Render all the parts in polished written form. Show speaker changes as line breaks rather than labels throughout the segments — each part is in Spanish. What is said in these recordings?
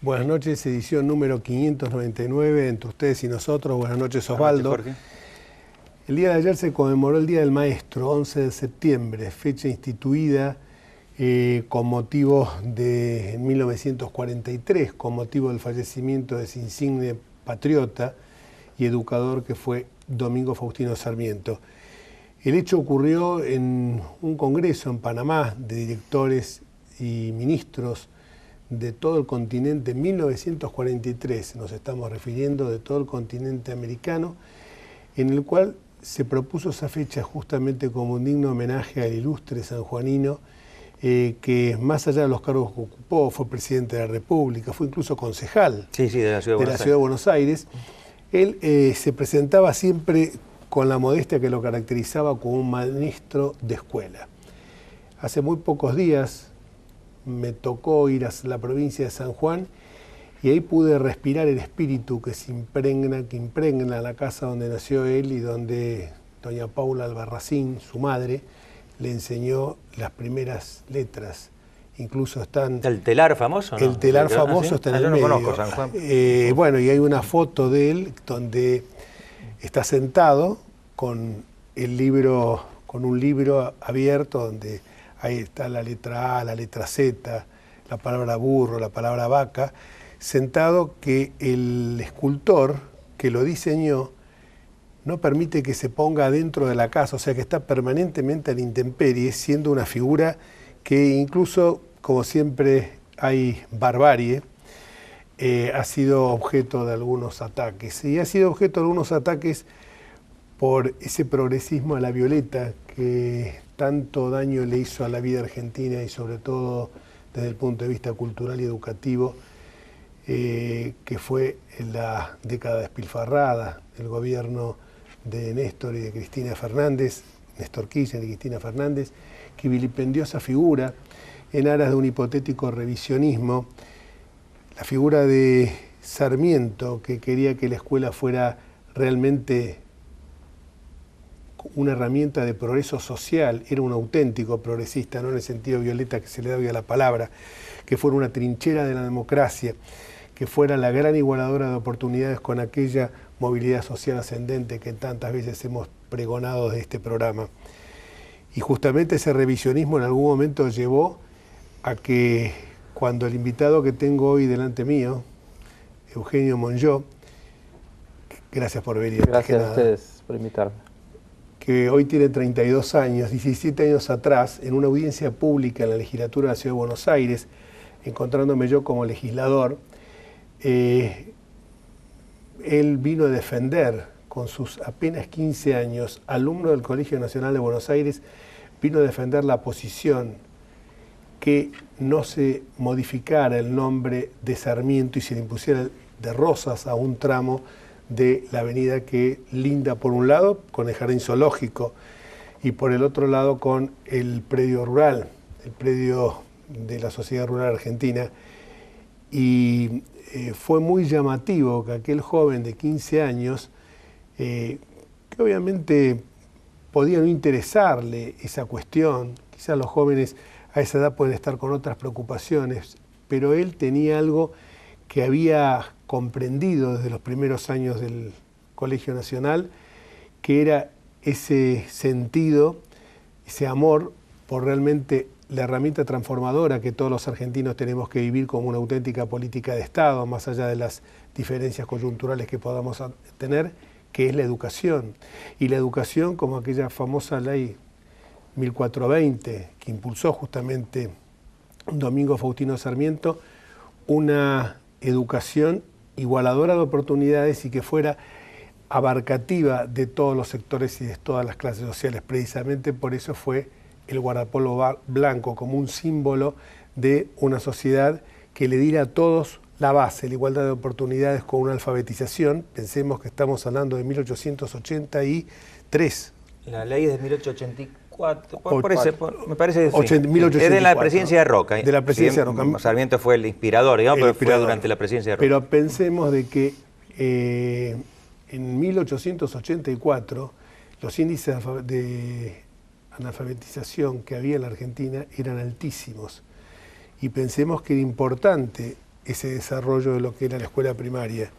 Buenas noches, edición número 599, entre ustedes y nosotros. Buenas noches, Osvaldo.
Buenas noches, Jorge.
El día de ayer se conmemoró el Día del Maestro, 11 de septiembre, fecha instituida con motivo de 1943, con motivo del fallecimiento de ese insigne patriota y educador que fue Domingo Faustino Sarmiento. El hecho ocurrió en un congreso en Panamá de directores y ministros de todo el continente, en 1943, nos estamos refiriendo, de todo el continente americano, en el cual se propuso esa fecha justamente como un digno homenaje al ilustre sanjuanino, que más allá de los cargos que ocupó, fue presidente de la República, fue incluso concejal
de la Ciudad
de Buenos Aires. Él se presentaba siempre con la modestia que lo caracterizaba como un maestro de escuela. Hace muy pocos días me tocó ir a la provincia de San Juan y ahí pude respirar el espíritu que impregna la casa donde nació él y donde doña Paula Albarracín, su madre, le enseñó las primeras letras. Incluso están...
¿El telar famoso? ¿No?
El telar famoso está en el
yo no
medio.
Conozco San Juan.
Bueno, y hay una foto de él donde está sentado con el libro, con un libro abierto donde ahí está la letra A, la letra Z, la palabra burro, la palabra vaca, sentado, que el escultor que lo diseñó no permite que se ponga dentro de la casa, o sea que está permanentemente a la intemperie, siendo una figura que incluso, como siempre hay barbarie, ha sido objeto de algunos ataques. Y ha sido objeto de algunos ataques por ese progresismo a la violeta que tanto daño le hizo a la vida argentina y sobre todo desde el punto de vista cultural y educativo, que fue en la década despilfarrada, el gobierno de Néstor y de Cristina Fernández, Néstor Kirchner y Cristina Fernández, que vilipendió esa figura en aras de un hipotético revisionismo, la figura de Sarmiento, que quería que la escuela fuera realmente una herramienta de progreso social, era un auténtico progresista, no en el sentido violeta que se le da hoy a la palabra, que fuera una trinchera de la democracia, que fuera la gran igualadora de oportunidades con aquella movilidad social ascendente que tantas veces hemos pregonado de este programa. Y justamente ese revisionismo en algún momento llevó a que cuando el invitado que tengo hoy delante mío, Eugenio Monjó, gracias por venir.
Gracias a ustedes por invitarme.
Que hoy tiene 32 años, 17 años atrás, en una audiencia pública en la legislatura de la Ciudad de Buenos Aires, encontrándome yo como legislador, él vino a defender, con sus apenas 15 años, alumno del Colegio Nacional de Buenos Aires, vino a defender la posición que no se modificara el nombre de Sarmiento y se le impusiera de Rosas a un tramo de la avenida que linda por un lado con el jardín zoológico y por el otro lado con el predio rural, el predio de la Sociedad Rural Argentina. Y fue muy llamativo que aquel joven de 15 años, que obviamente podía no interesarle esa cuestión, quizás los jóvenes a esa edad pueden estar con otras preocupaciones, pero él tenía algo que había comprendido desde los primeros años del Colegio Nacional, que era ese sentido, ese amor por realmente la herramienta transformadora que todos los argentinos tenemos que vivir como una auténtica política de Estado, más allá de las diferencias coyunturales que podamos tener, que es la educación. Y la educación, como aquella famosa ley 1420, que impulsó justamente Domingo Faustino Sarmiento, una educación igualadora de oportunidades y que fuera abarcativa de todos los sectores y de todas las clases sociales. Precisamente por eso fue el guardapolvo blanco como un símbolo de una sociedad que le diera a todos la base, la igualdad de oportunidades con una alfabetización. Pensemos que estamos hablando de 1883.
La ley es de 1884, me parece que sí.
1884.
Es de la presidencia de Roca.
De la presidencia de Roca.
Sarmiento fue el inspirador, digamos, pero
inspirador.
fue durante la presidencia de Roca.
Pero pensemos de que en 1884 los índices de analfabetización que había en la Argentina eran altísimos. Y pensemos que era importante ese desarrollo de lo que era la escuela primaria.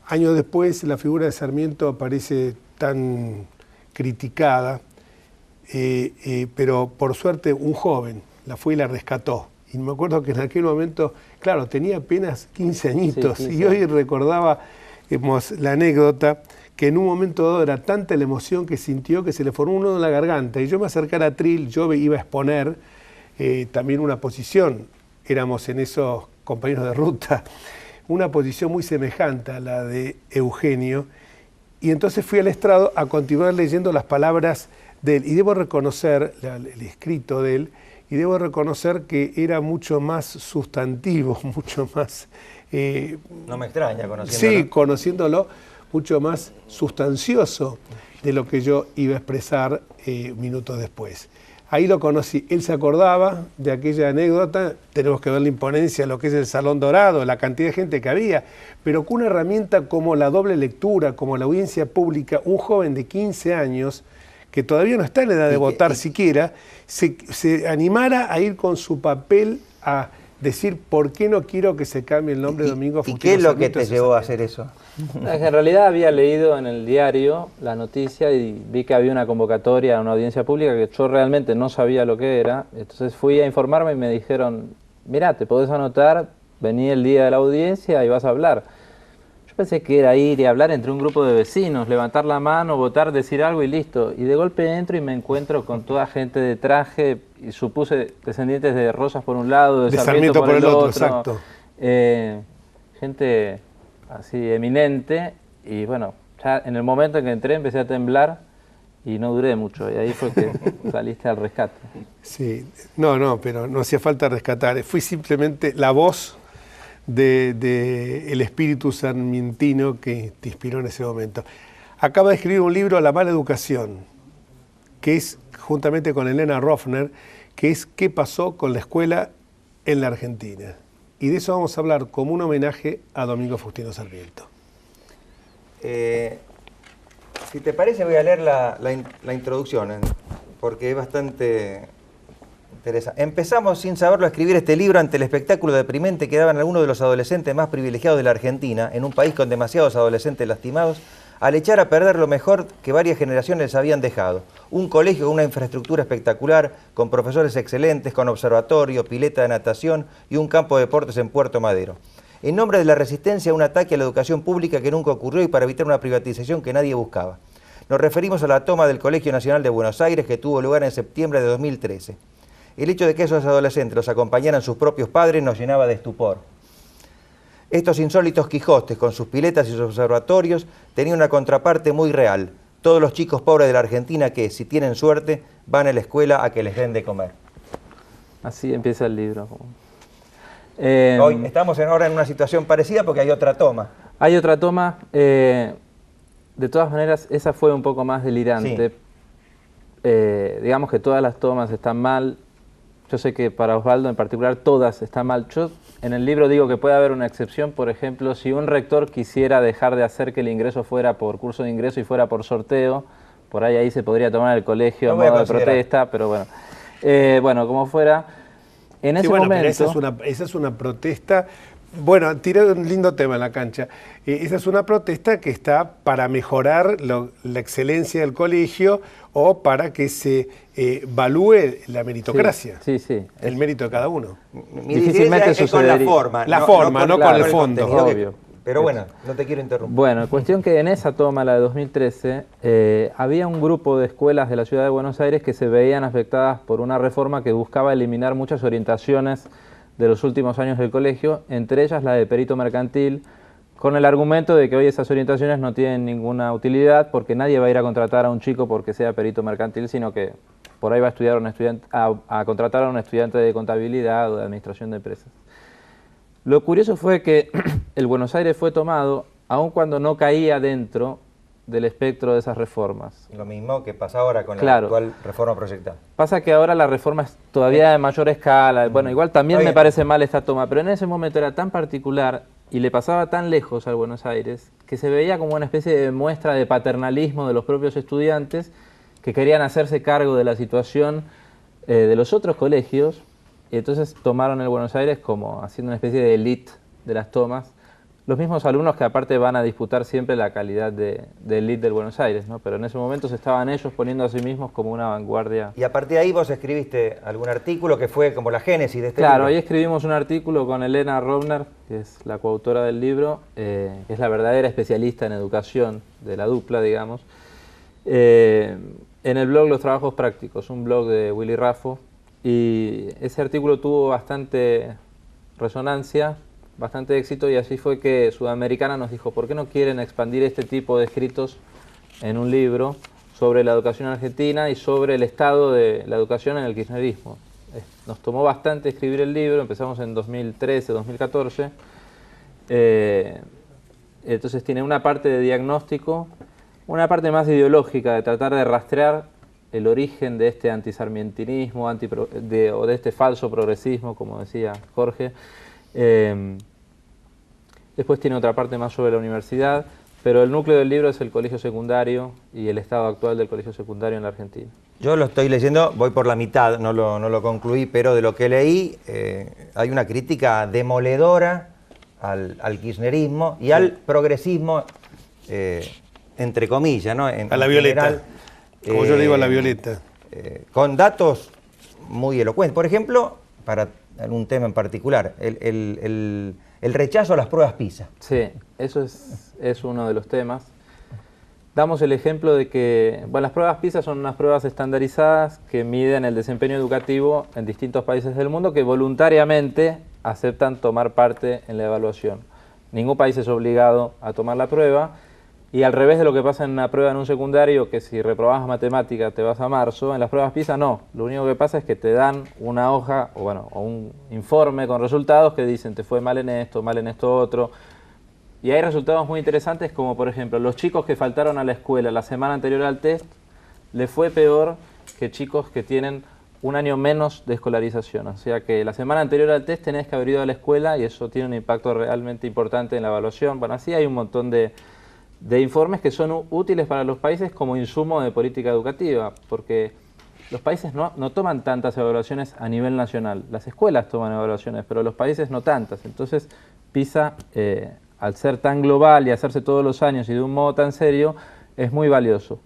Años después, la figura de Sarmiento aparece tan criticada, pero por suerte un joven la fue y la rescató. Y me acuerdo que en aquel momento, claro, tenía apenas 15 añitos, sí, 15. Y hoy recordaba la anécdota que en un momento dado era tanta la emoción que sintió que se le formó un nudo en la garganta. Y yo me acerqué a Atril, yo iba a exponer también una posición, éramos en esos compañeros de ruta, una posición muy semejante a la de Eugenio, y entonces fui al estrado a continuar leyendo las palabras de él, y debo reconocer, el escrito de él, y debo reconocer que era mucho más sustantivo, mucho más...
no me extraña conociéndolo.
Sí, conociéndolo, mucho más sustancioso de lo que yo iba a expresar minutos después. Ahí lo conocí, él se acordaba de aquella anécdota, tenemos que ver la imponencia, lo que es el Salón Dorado, la cantidad de gente que había, pero con una herramienta como la doble lectura, como la audiencia pública, un joven de 15 años, que todavía no está en la edad de votar siquiera, se animara a ir con su papel a decir por qué no quiero que se cambie el nombre de Domingo Faustino.
¿Y qué es lo que te llevó a hacer eso?
En realidad había leído en el diario la noticia y vi que había una convocatoria a una audiencia pública que yo realmente no sabía lo que era. Entonces fui a informarme y me dijeron, mirá, te podés anotar, vení el día de la audiencia y vas a hablar. Yo pensé que era ir y hablar entre un grupo de vecinos, levantar la mano, votar, decir algo y listo. Y de golpe entro y me encuentro con toda gente de traje y supuse descendientes de Rosas por un lado, de Sarmiento por el otro.
Exacto.
Gente así eminente y bueno, ya en el momento en que entré empecé a temblar y no duré mucho y ahí fue que saliste al rescate.
Sí, no, pero no hacía falta rescatar, fui simplemente la voz del espíritu sarmientino que te inspiró en ese momento. Acaba de escribir un libro, La mala educación, que es, juntamente con Elena Roffner, que es ¿Qué pasó con la escuela en la Argentina? Y de eso vamos a hablar como un homenaje a Domingo Faustino Sarmiento.
Si te parece voy a leer la introducción, porque es bastante... Empezamos sin saberlo a escribir este libro ante el espectáculo deprimente que daban algunos de los adolescentes más privilegiados de la Argentina, en un país con demasiados adolescentes lastimados, al echar a perder lo mejor que varias generaciones les habían dejado. Un colegio con una infraestructura espectacular, con profesores excelentes, con observatorio, pileta de natación y un campo de deportes en Puerto Madero. En nombre de la resistencia a un ataque a la educación pública que nunca ocurrió y para evitar una privatización que nadie buscaba. Nos referimos a la toma del Colegio Nacional de Buenos Aires que tuvo lugar en septiembre de 2013. El hecho de que esos adolescentes los acompañaran sus propios padres nos llenaba de estupor. Estos insólitos Quijotes, con sus piletas y sus observatorios, tenían una contraparte muy real. Todos los chicos pobres de la Argentina que, si tienen suerte, van a la escuela a que les den de comer.
Así empieza el libro.
Hoy estamos ahora en una situación parecida porque hay otra toma.
Hay otra toma. De todas maneras, esa fue un poco más delirante. Sí. Digamos que todas las tomas están mal. Yo sé que para Osvaldo en particular todas están mal. Yo en el libro digo que puede haber una excepción, por ejemplo, si un rector quisiera dejar de hacer que el ingreso fuera por curso de ingreso y fuera por sorteo, por ahí se podría tomar el colegio en modo de protesta, pero bueno. Bueno, como fuera, en ese momento...
Pero esa es una protesta... Bueno, tiré un lindo tema en la cancha. Esa es una protesta que está para mejorar la excelencia del colegio o para que se evalúe la meritocracia.
Sí.
El mérito de cada uno.
Difícilmente es con la forma.
La forma, no con el fondo.
Obvio.
Pero bueno, no te quiero interrumpir.
Bueno, cuestión que en esa toma, la de 2013, había un grupo de escuelas de la ciudad de Buenos Aires que se veían afectadas por una reforma que buscaba eliminar muchas orientaciones de los últimos años del colegio, entre ellas la de perito mercantil, con el argumento de que hoy esas orientaciones no tienen ninguna utilidad porque nadie va a ir a contratar a un chico porque sea perito mercantil, sino que por ahí va a estudiar a contratar a un estudiante de contabilidad o de administración de empresas. Lo curioso fue que el Buenos Aires fue tomado aun cuando no caía dentro del espectro de esas reformas.
Lo mismo que pasa ahora con la actual reforma proyectada.
Pasa que ahora la reforma es todavía de mayor escala. Bueno, igual también me parece mal esta toma, pero en ese momento era tan particular y le pasaba tan lejos al Buenos Aires que se veía como una especie de muestra de paternalismo de los propios estudiantes que querían hacerse cargo de la situación de los otros colegios Y entonces tomaron el Buenos Aires como haciendo una especie de elite de las tomas. Los mismos alumnos que aparte van a disputar siempre la calidad de elite del Buenos Aires, ¿no? Pero en ese momento se estaban ellos poniendo a sí mismos como una vanguardia.
Y a partir de ahí vos escribiste algún artículo que fue como la génesis de este
Claro,
libro.
ahí escribimos un artículo con Elena Rovner, que es la coautora del libro, que es la verdadera especialista en educación de la dupla, digamos. En el blog Los Trabajos Prácticos, un blog de Willy Raffo, y ese artículo tuvo bastante resonancia, bastante éxito, y así fue que Sudamericana nos dijo, ¿por qué no quieren expandir este tipo de escritos en un libro sobre la educación argentina y sobre el estado de la educación en el kirchnerismo? Nos tomó bastante escribir el libro, empezamos en 2013, 2014, entonces tiene una parte de diagnóstico, una parte más ideológica, de tratar de rastrear el origen de este antisarmientinismo, o de este falso progresismo, como decía Jorge. Después tiene otra parte más sobre la universidad, pero el núcleo del libro es el colegio secundario y el estado actual del colegio secundario en la Argentina.
Yo lo estoy leyendo, voy por la mitad, no lo concluí, pero de lo que leí hay una crítica demoledora al kirchnerismo y al progresismo, entre comillas, ¿no?
A la Violeta, como yo le digo a la Violeta.
Con datos muy elocuentes. Por ejemplo, para algún tema en particular, el rechazo a las pruebas PISA.
Sí, eso es uno de los temas. Damos el ejemplo de que las pruebas PISA son unas pruebas estandarizadas que miden el desempeño educativo en distintos países del mundo que voluntariamente aceptan tomar parte en la evaluación. Ningún país es obligado a tomar la prueba, y al revés de lo que pasa en una prueba en un secundario, que si reprobás matemática te vas a marzo, en las pruebas PISA no. Lo único que pasa es que te dan una hoja o un informe con resultados que dicen te fue mal en esto otro. Y hay resultados muy interesantes, como por ejemplo, los chicos que faltaron a la escuela la semana anterior al test, les fue peor que chicos que tienen un año menos de escolarización. O sea que la semana anterior al test tenés que haber ido a la escuela y eso tiene un impacto realmente importante en la evaluación. Bueno, así hay un montón de informes que son útiles para los países como insumo de política educativa, porque los países no toman tantas evaluaciones a nivel nacional. Las escuelas toman evaluaciones, pero los países no tantas. Entonces, PISA, al ser tan global y hacerse todos los años y de un modo tan serio, es muy valioso.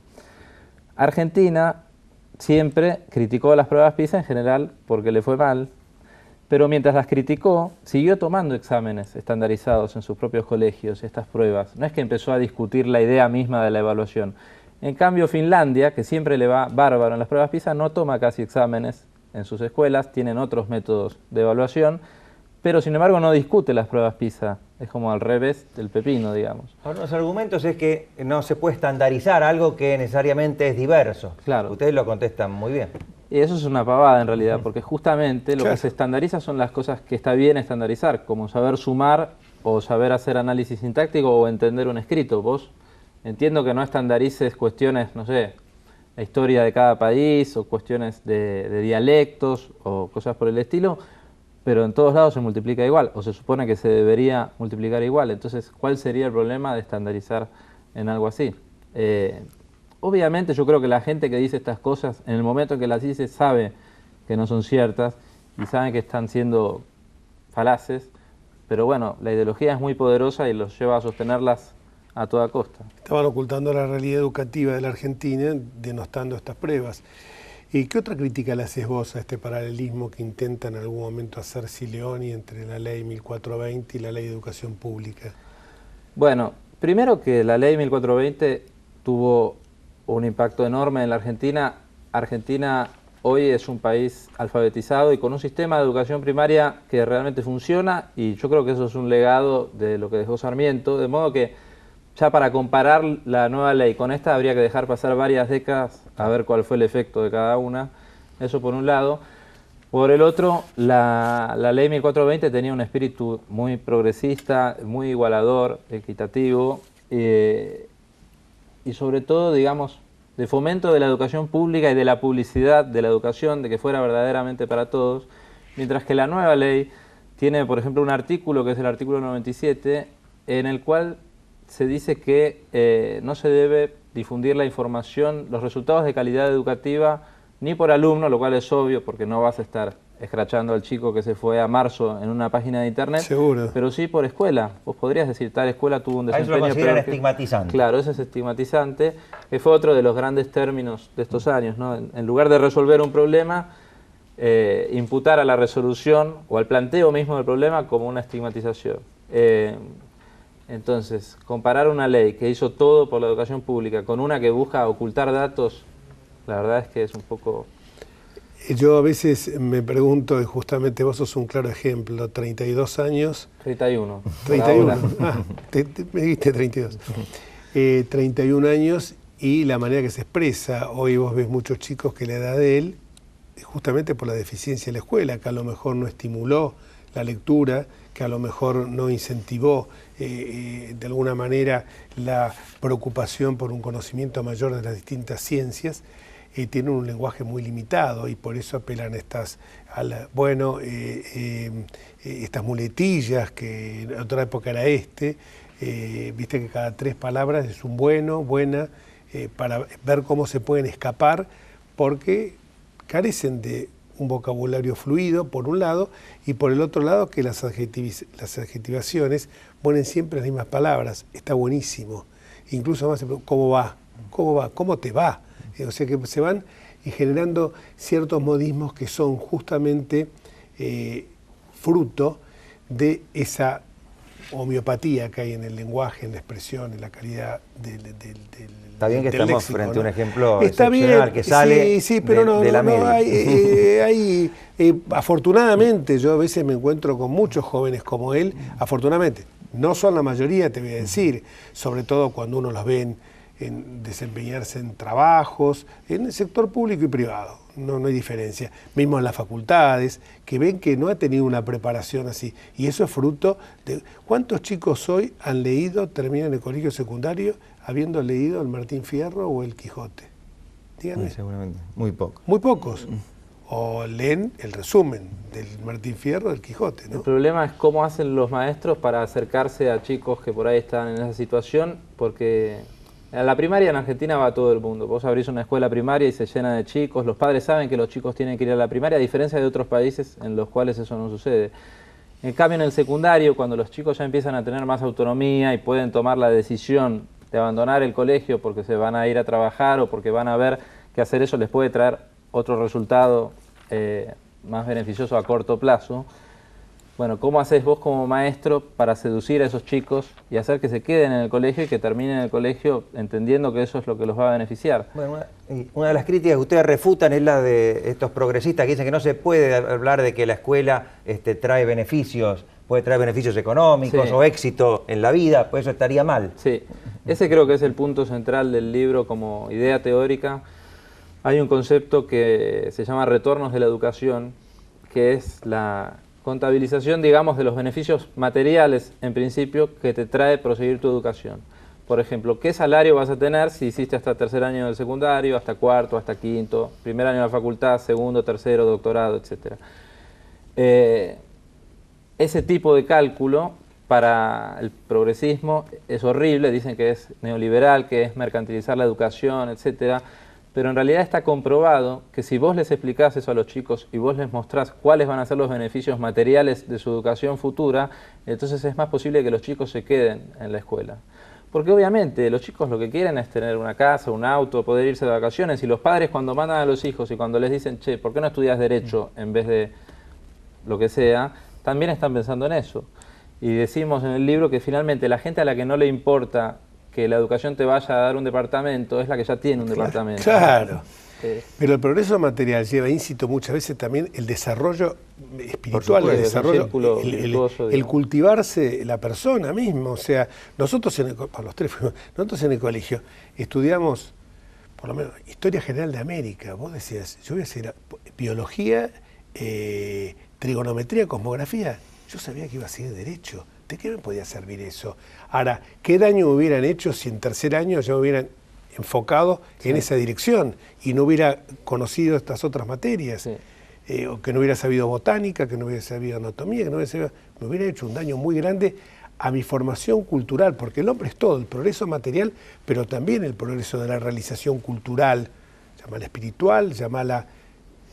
Argentina siempre criticó las pruebas PISA en general porque le fue mal, pero mientras las criticó, siguió tomando exámenes estandarizados en sus propios colegios, estas pruebas. No es que empezó a discutir la idea misma de la evaluación. En cambio, Finlandia, que siempre le va bárbaro en las pruebas PISA, no toma casi exámenes en sus escuelas, tienen otros métodos de evaluación, pero sin embargo no discute las pruebas PISA. Es como al revés del pepino, digamos.
Ahora, los argumentos es que no se puede estandarizar algo que necesariamente es diverso.
Claro.
Ustedes lo contestan muy bien.
Y eso es una pavada en realidad, porque justamente lo que se estandariza son las cosas que está bien estandarizar, como saber sumar o saber hacer análisis sintáctico o entender un escrito. Vos entiendo que no estandarices cuestiones, no sé, la historia de cada país o cuestiones de dialectos o cosas por el estilo, pero en todos lados se multiplica igual, o se supone que se debería multiplicar igual. Entonces, ¿cuál sería el problema de estandarizar en algo así? Obviamente yo creo que la gente que dice estas cosas, en el momento en que las dice, sabe que no son ciertas y sabe que están siendo falaces, pero bueno, la ideología es muy poderosa y los lleva a sostenerlas a toda costa.
Estaban ocultando la realidad educativa de la Argentina, denostando estas pruebas. ¿Y qué otra crítica le haces vos a este paralelismo que intenta en algún momento hacer Sileoni entre la ley 1420 y la ley de educación pública?
Bueno, primero que la ley 1420 tuvo un impacto enorme en la Argentina. Argentina hoy es un país alfabetizado y con un sistema de educación primaria que realmente funciona, y yo creo que eso es un legado de lo que dejó Sarmiento, de modo que ya para comparar la nueva ley con esta habría que dejar pasar varias décadas a ver cuál fue el efecto de cada una. Eso por un lado. Por el otro, la ley 1420 tenía un espíritu muy progresista, muy igualador, equitativo, y sobre todo, digamos, de fomento de la educación pública y de la publicidad de la educación, de que fuera verdaderamente para todos, mientras que la nueva ley tiene, por ejemplo, un artículo, que es el artículo 97, en el cual se dice que no se debe difundir la información, los resultados de calidad educativa, ni por alumno, lo cual es obvio porque no vas a estar escrachando al chico que se fue a marzo en una página de internet.
Seguro.
Pero sí por escuela. Vos podrías decir, tal escuela tuvo un desempeño...
A eso lo consideran
peor que...
estigmatizante.
Claro, eso es estigmatizante, que fue otro de los grandes términos de estos años, ¿no? En lugar de resolver un problema, imputar a la resolución o al planteo mismo del problema como una estigmatización. Entonces, comparar una ley que hizo todo por la educación pública con una que busca ocultar datos, la verdad es que es un poco...
Yo a veces me pregunto, y justamente vos sos un claro ejemplo, 32 años...
31.
31, me dijiste 32. 31 años y la manera que se expresa. Hoy vos ves muchos chicos que la edad de él, justamente por la deficiencia de la escuela, que a lo mejor no estimuló la lectura, que a lo mejor no incentivó de alguna manera la preocupación por un conocimiento mayor de las distintas ciencias, tienen un lenguaje muy limitado y por eso apelan a estas muletillas, que en otra época era viste que cada 3 palabras es un bueno, buena, para ver cómo se pueden escapar, porque carecen de un vocabulario fluido, por un lado, y por el otro lado que las adjetivaciones ponen siempre las mismas palabras. Está buenísimo. Incluso más, ¿cómo va? ¿Cómo va? ¿Cómo te va? O sea que se van generando ciertos modismos que son justamente fruto de esa homeopatía que hay en el lenguaje, en la expresión, en la calidad del
Está bien que estamos
léxico,
frente
¿no?
a un ejemplo
Está
excepcional
bien,
que sale
sí, pero
de la media.
Afortunadamente, yo a veces me encuentro con muchos jóvenes como él, afortunadamente, no son la mayoría, te voy a decir, sobre todo cuando uno los ve en desempeñarse en trabajos, en el sector público y privado, no hay diferencia. Mismo en las facultades, que ven que no ha tenido una preparación así. Y eso es fruto de... ¿Cuántos chicos hoy han leído, terminan el colegio secundario, habiendo leído el Martín Fierro o el Quijote? Díganme.
Seguramente, muy poco.
Muy pocos. O leen el resumen del Martín Fierro, del Quijote, ¿no?
El problema es cómo hacen los maestros para acercarse a chicos que por ahí están en esa situación, porque... A la primaria en Argentina va todo el mundo. Vos abrís una escuela primaria y se llena de chicos. Los padres saben que los chicos tienen que ir a la primaria, a diferencia de otros países en los cuales eso no sucede. En cambio, en el secundario, cuando los chicos ya empiezan a tener más autonomía y pueden tomar la decisión de abandonar el colegio porque se van a ir a trabajar o porque van a ver que hacer eso les puede traer otro resultado más beneficioso a corto plazo. Bueno, ¿cómo haces vos como maestro para seducir a esos chicos y hacer que se queden en el colegio y que terminen el colegio entendiendo que eso es lo que los va a beneficiar?
Bueno, una de las críticas que ustedes refutan es la de estos progresistas que dicen que no se puede hablar de que la escuela trae beneficios, puede traer beneficios económicos o éxito en la vida, pues eso estaría mal.
Sí, ese creo que es el punto central del libro como idea teórica. Hay un concepto que se llama retornos de la educación, que es la contabilización, digamos, de los beneficios materiales, en principio, que te trae proseguir tu educación. Por ejemplo, ¿qué salario vas a tener si hiciste hasta tercer año del secundario, hasta cuarto, hasta quinto, primer año de la facultad, segundo, tercero, doctorado, etcétera? Ese tipo de cálculo para el progresismo es horrible, dicen que es neoliberal, que es mercantilizar la educación, etcétera. Pero en realidad está comprobado que si vos les explicás eso a los chicos y vos les mostrás cuáles van a ser los beneficios materiales de su educación futura, entonces es más posible que los chicos se queden en la escuela. Porque obviamente los chicos lo que quieren es tener una casa, un auto, poder irse de vacaciones, y los padres cuando mandan a los hijos y cuando les dicen, che, ¿por qué no estudias Derecho en vez de lo que sea? También están pensando en eso. Y decimos en el libro que finalmente la gente a la que no le importa que la educación te vaya a dar un departamento es la que ya tiene un departamento.
Claro. Pero el progreso material lleva íncito muchas veces también el desarrollo espiritual, el desarrollo, el cultivarse la persona misma. O sea, nosotros nosotros en el colegio estudiamos, por lo menos, Historia General de América. Vos decías, yo voy a hacer biología, trigonometría, cosmografía. Yo sabía que iba a seguir Derecho. ¿De qué me podía servir eso? Ahora, ¿qué daño me hubieran hecho si en tercer año ya me hubieran enfocado en esa dirección y no hubiera conocido estas otras materias? O que no hubiera sabido botánica, que no hubiera sabido anatomía, que no hubiera sabido... Me hubiera hecho un daño muy grande a mi formación cultural, porque el hombre es todo, el progreso material, pero también el progreso de la realización cultural, llámala espiritual, llámala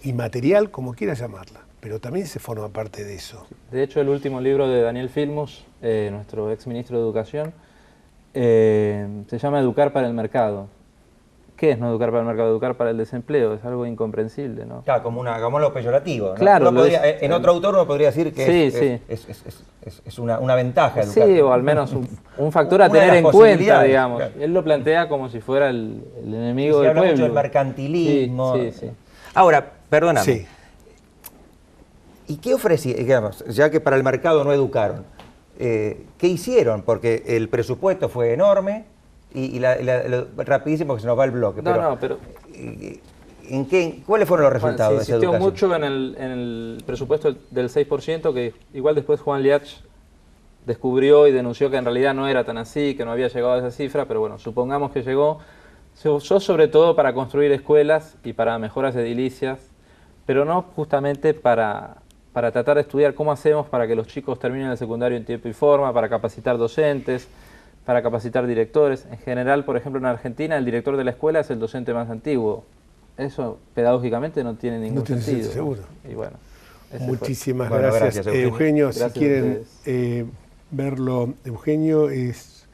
inmaterial, como quieras llamarla, pero también se forma parte de eso.
De hecho, el último libro de Daniel Filmus, nuestro ex ministro de Educación, se llama Educar para el Mercado. ¿Qué es no educar para el mercado? Educar para el desempleo, es algo incomprensible, ¿no?
Claro, como lo peyorativo, ¿no?
Claro,
en otro autor uno podría decir que
sí,
es una ventaja educar.
Sí, o al menos un factor a tener en cuenta, digamos. Claro. Él lo plantea como si fuera el enemigo del pueblo. Se habla mucho del
mercantilismo.
Sí.
Ahora, perdóname.
Sí.
¿Y qué ofrecieron? Ya que para el mercado no educaron, ¿qué hicieron? Porque el presupuesto fue enorme y rapidísimo que se nos va el bloque.
Pero
¿cuáles fueron los resultados de
se
esa educación?
insistió mucho en el presupuesto del 6%, que igual después Juan Liach descubrió y denunció que en realidad no era tan así, que no había llegado a esa cifra, pero bueno, supongamos que llegó. Se usó sobre todo para construir escuelas y para mejoras edilicias, pero no justamente para tratar de estudiar cómo hacemos para que los chicos terminen el secundario en tiempo y forma, para capacitar docentes, para capacitar directores. En general, por ejemplo, en Argentina, el director de la escuela es el docente más antiguo. Eso, pedagógicamente, no tiene ningún sentido.
Seguro.
Y bueno,
muchísimas gracias, Eugenio. Gracias, si quieren verlo, Eugenio es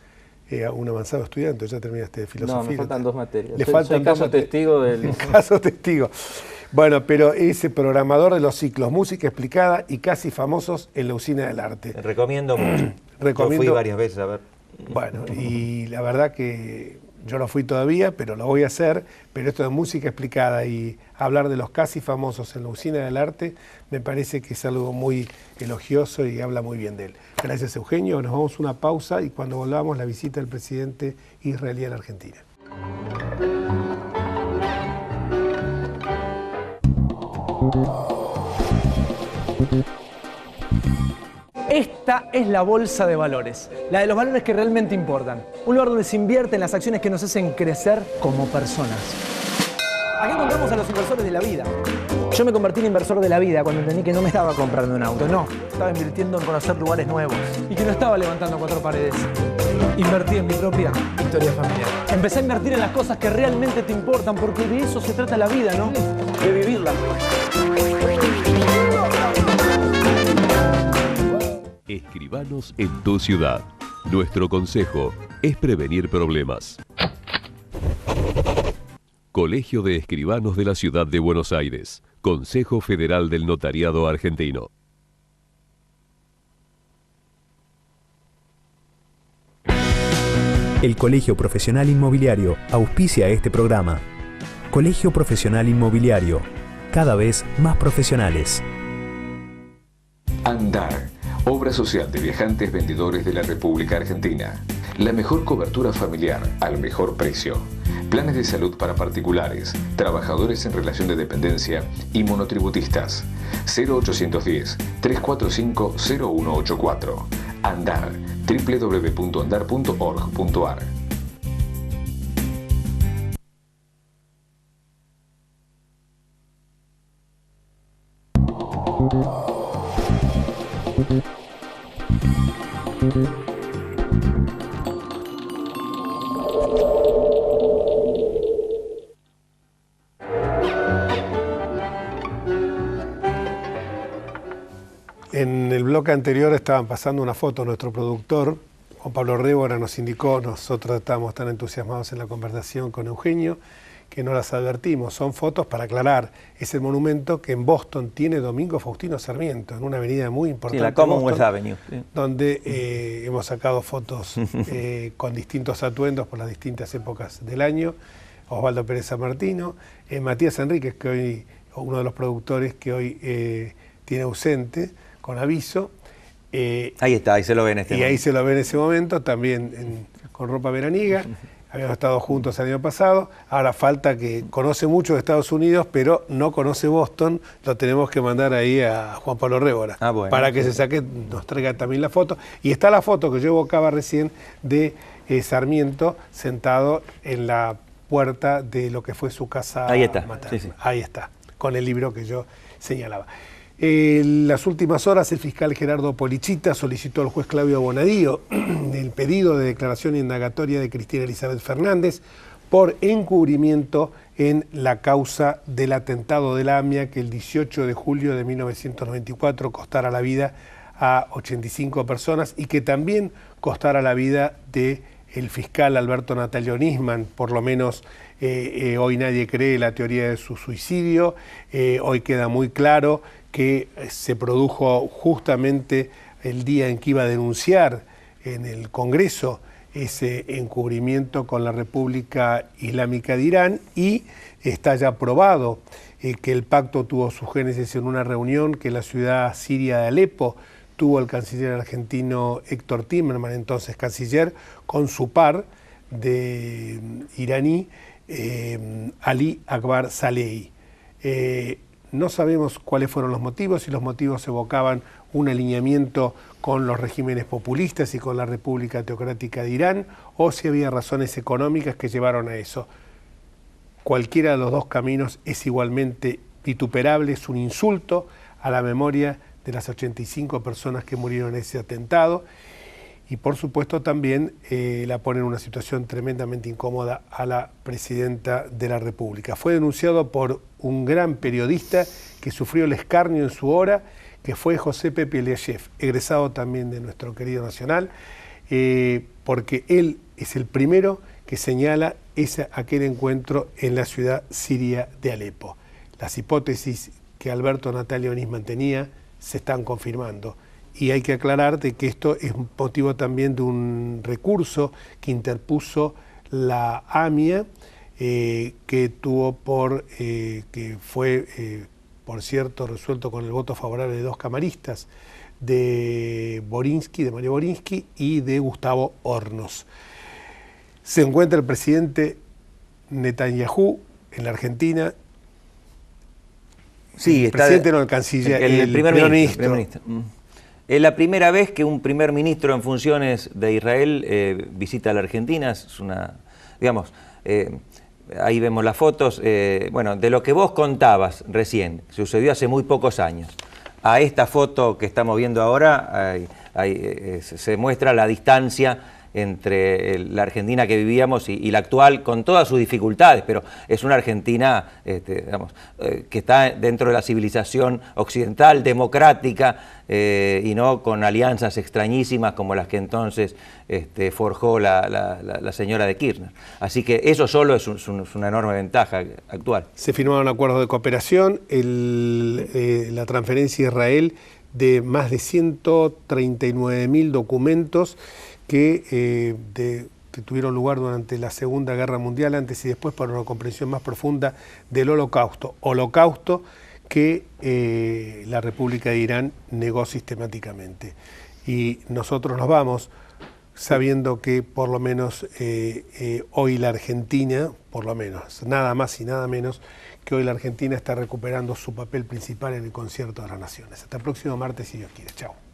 un avanzado estudiante, ya terminaste de filosofía.
No, me faltan 2 materias.
Le faltan
caso testigo del...
Caso testigo. Bueno, pero ese programador de los ciclos Música Explicada y Casi Famosos en la Usina del Arte.
Te recomiendo mucho. Yo fui varias veces a ver.
Bueno, y la verdad que yo no fui todavía, pero lo voy a hacer. Pero esto de música explicada y hablar de los Casi Famosos en la Usina del Arte me parece que es algo muy elogioso y habla muy bien de él. Gracias, Eugenio. Nos vamos a una pausa y cuando volvamos la visita del presidente israelí a la Argentina.
Esta es la bolsa de valores, la de los valores que realmente importan. Un lugar donde se invierte en las acciones que nos hacen crecer como personas. Aquí encontramos a los inversores de la vida. Yo me convertí en inversor de la vida cuando entendí que no me estaba comprando un auto, no. Estaba invirtiendo en conocer lugares nuevos y que no estaba levantando 4 paredes. Invertí en mi propia historia familiar. Empecé a invertir en las cosas que realmente te importan, porque de eso se trata la vida, ¿no? De vivirla.
Escribanos en tu ciudad. Nuestro consejo es prevenir problemas. Colegio de Escribanos de la Ciudad de Buenos Aires. Consejo Federal del Notariado Argentino.
El Colegio Profesional Inmobiliario auspicia este programa. Colegio Profesional Inmobiliario, cada vez más profesionales.
Andar, obra social de viajantes vendedores de la República Argentina. La mejor cobertura familiar al mejor precio. Planes de salud para particulares, trabajadores en relación de dependencia y monotributistas. 0810-345-0184. Andar, www.andar.org.ar.
En el bloque anterior estaban pasando una foto, nuestro productor, Juan Pablo Révora, nos indicó, nosotros estábamos tan entusiasmados en la conversación con Eugenio, que no las advertimos. Son fotos para aclarar. Es el monumento que en Boston tiene Domingo Faustino Sarmiento, en una avenida muy importante.
Sí, la Commonwealth Avenue. Sí.
Donde hemos sacado fotos con distintos atuendos por las distintas épocas del año. Osvaldo Pérez San Martino, Matías Enríquez, que hoy, uno de los productores que hoy tiene ausente, con aviso.
Ahí está, ahí se lo ve en este momento.
Y ahí se lo ve en ese momento, también con ropa veraniega. Habíamos estado juntos el año pasado. Ahora falta que conoce mucho de Estados Unidos, pero no conoce Boston. Lo tenemos que mandar ahí a Juan Pablo Révora, bueno, para que se saque, nos traiga también la foto. Y está la foto que yo evocaba recién de Sarmiento sentado en la puerta de lo que fue su casa.
Ahí está,
sí. Ahí está, con el libro que yo señalaba. En las últimas horas, el fiscal Gerardo Polichita solicitó al juez Claudio Bonadío el pedido de declaración indagatoria de Cristina Elizabeth Fernández por encubrimiento en la causa del atentado de la AMIA que el 18 de julio de 1994 costara la vida a 85 personas y que también costara la vida del fiscal Alberto Natalio Nisman. Por lo menos hoy nadie cree la teoría de su suicidio. Hoy queda muy claro que se produjo justamente el día en que iba a denunciar en el Congreso ese encubrimiento con la República Islámica de Irán, y está ya probado que el pacto tuvo su génesis en una reunión que en la ciudad siria de Alepo tuvo el canciller argentino Héctor Timerman, entonces canciller, con su par de iraní, Ali Akbar Salehi. No sabemos cuáles fueron los motivos, si los motivos evocaban un alineamiento con los regímenes populistas y con la República Teocrática de Irán, o si había razones económicas que llevaron a eso. Cualquiera de los dos caminos es igualmente vituperable, es un insulto a la memoria de las 85 personas que murieron en ese atentado, y por supuesto también la pone en una situación tremendamente incómoda a la presidenta de la República. Fue denunciado por un gran periodista que sufrió el escarnio en su hora, que fue José Pepe Eliashev, egresado también de nuestro querido Nacional, porque él es el primero que señala aquel encuentro en la ciudad siria de Alepo. Las hipótesis que Alberto Natalio Nisman tenía se están confirmando. Y hay que aclarar de que esto es motivo también de un recurso que interpuso la AMIA, que fue, por cierto, resuelto con el voto favorable de dos camaristas, de Mario Borinsky y de Gustavo Hornos. Se encuentra el presidente Netanyahu en la Argentina.
Sí,
el presidente, no, el canciller,
el primer ministro. Es la primera vez que un primer ministro en funciones de Israel visita la Argentina. Es una, digamos, ahí vemos las fotos. Bueno, de lo que vos contabas recién, sucedió hace muy pocos años, a esta foto que estamos viendo ahora, se muestra la distancia entre la Argentina que vivíamos y la actual, con todas sus dificultades, pero es una Argentina digamos, que está dentro de la civilización occidental, democrática, y no con alianzas extrañísimas como las que entonces forjó la señora de Kirchner. Así que eso solo es una enorme ventaja actual.
Se firmaron acuerdos de cooperación, la transferencia a Israel de más de 139.000 documentos que tuvieron lugar durante la Segunda Guerra Mundial, antes y después, para una comprensión más profunda del holocausto que la República de Irán negó sistemáticamente. Y nosotros nos vamos sabiendo que por lo menos hoy la Argentina, por lo menos, nada más y nada menos, que hoy la Argentina está recuperando su papel principal en el concierto de las naciones. Hasta el próximo martes, si Dios quiere. Chao.